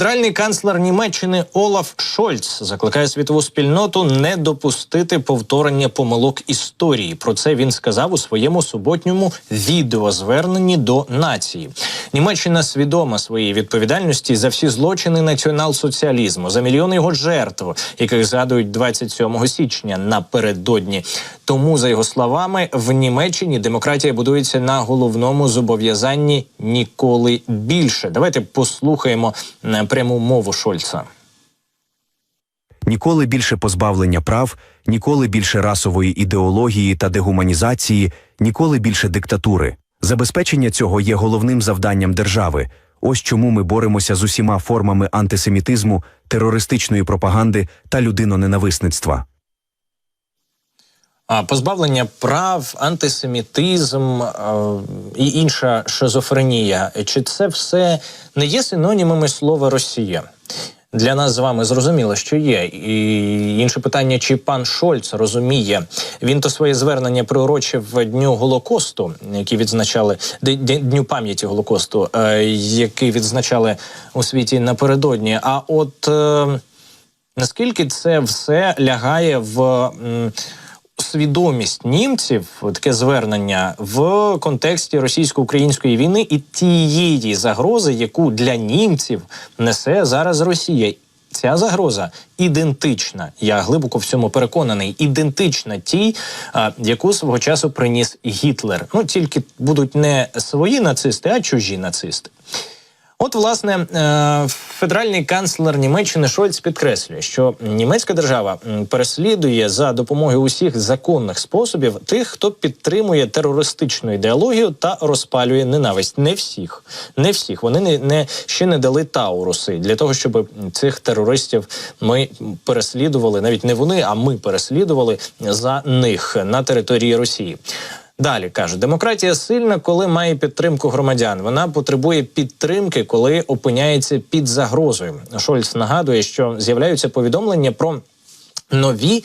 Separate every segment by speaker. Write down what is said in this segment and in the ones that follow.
Speaker 1: Федеральний канцлер Німеччини Олаф Шольц закликає світову спільноту не допустити повторення помилок історії. Про це він сказав у своєму суботньому відеозверненні до нації. Німеччина свідома своєї відповідальності за всі злочини націонал-соціалізму, за мільйони його жертв, яких згадують 27 січня напередодні. Тому, за його словами, в Німеччині демократія будується на головному зобов'язанні «ніколи більше». Давайте послухаємо пряму мову Шольца.
Speaker 2: Ніколи більше позбавлення прав, ніколи більше расової ідеології та дегуманізації, ніколи більше диктатури. Забезпечення цього є головним завданням держави. Ось чому ми боремося з усіма формами антисемітизму, терористичної пропаганди та людиноненависництва.
Speaker 1: Позбавлення прав, антисемітизм і інша шизофренія. Чи це все не є синонімами слова «Росія»? Для нас з вами зрозуміло, що є. І інше питання, чи пан Шольц розуміє. Він то своє звернення приурочив Дню Голокосту, який відзначали, Дню пам'яті Голокосту, який відзначали у світі напередодні. А от наскільки це все лягає в свідомість німців, таке звернення, в контексті російсько-української війни і тієї загрози, яку для німців несе зараз Росія. Ця загроза ідентична, я глибоко в цьому переконаний, ідентична тій, яку свого часу приніс Гітлер. Ну, тільки будуть не свої нацисти, а чужі нацисти. От, власне, федеральний канцлер Німеччини Шольц підкреслює, що німецька держава переслідує за допомогою усіх законних способів тих, хто підтримує терористичну ідеологію та розпалює ненависть. Не всіх. Не всіх. Вони ще не дали Тауруси для того, щоб цих терористів ми переслідували, навіть не вони, а ми переслідували за них на території Росії. Далі, каже, демократія сильна, коли має підтримку громадян. Вона потребує підтримки, коли опиняється під загрозою. Шольц нагадує, що з'являються повідомлення про нові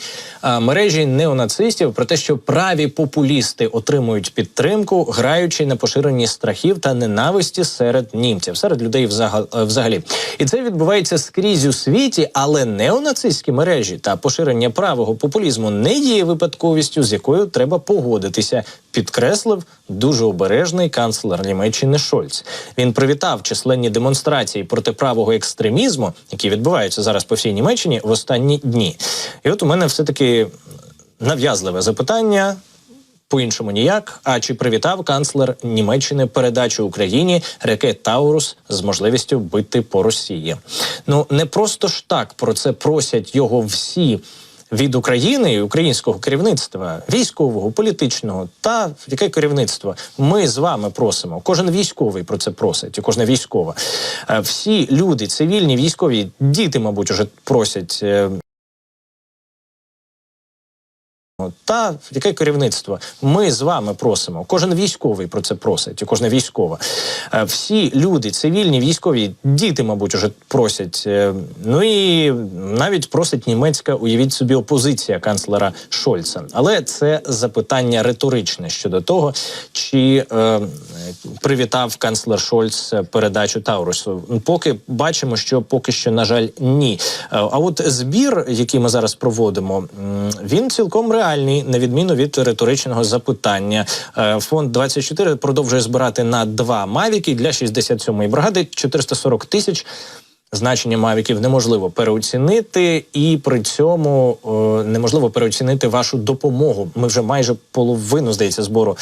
Speaker 1: мережі неонацистів, про те, що праві популісти отримують підтримку, граючи на поширенні страхів та ненависті серед німців, серед людей взагалі. І це відбувається скрізь у світі, але неонацистські мережі та поширення правого популізму не є випадковістю, з якою треба погодитися, підкреслив дуже обережний канцлер Німеччини Шольц. Він привітав численні демонстрації проти правого екстремізму, які відбуваються зараз по всій Німеччині в останні дні. І от у мене все-таки нав'язливе запитання, по-іншому ніяк, а чи привітав канцлер Німеччини передачу Україні ракет «Таурус» з можливістю бити по Росії? Ну, не просто ж так про це просять його всі від України і українського керівництва, військового, політичного, та яке керівництво? Ми з вами просимо. Кожен військовий про це просить, і кожна військова. Всі люди, цивільні, військові, діти, мабуть, уже просять. Та яке керівництво? Ми з вами просимо. Кожен військовий про це просить, і кожна військова. Всі люди, цивільні, військові, діти, мабуть, уже просять. Ну і навіть просить німецька, уявіть собі, опозиція канцлера Шольца. Але це запитання риторичне щодо того, чи привітав канцлер Шольц передачу Таурусу. Поки бачимо, що поки що, на жаль, ні. А от збір, який ми зараз проводимо, він цілком реальний, на відміну від риторичного запитання. Фонд 24 продовжує збирати на 2 мавіки для 67-ї бригади. 440 тисяч. Значення мавіків неможливо переоцінити, і при цьому неможливо переоцінити вашу допомогу. Ми вже майже половину, здається, збору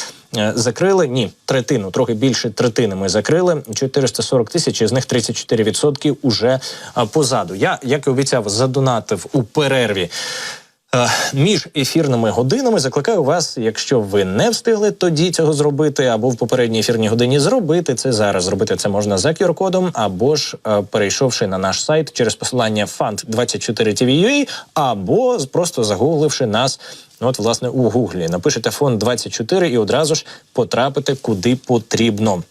Speaker 1: закрили. Ні, третину, трохи більше третини ми закрили. 440 тисяч, з них 34% уже позаду. Я, як і обіцяв, задонатив у перерві між ефірними годинами. Закликаю вас, якщо ви не встигли тоді цього зробити, або в попередній ефірній годині зробити це зараз. Зробити це можна за QR-кодом, або ж перейшовши на наш сайт через посилання fund24tv.ua, або просто загугливши нас, от, власне, у Гуглі. Напишете «Фонд 24» і одразу ж потрапите куди потрібно.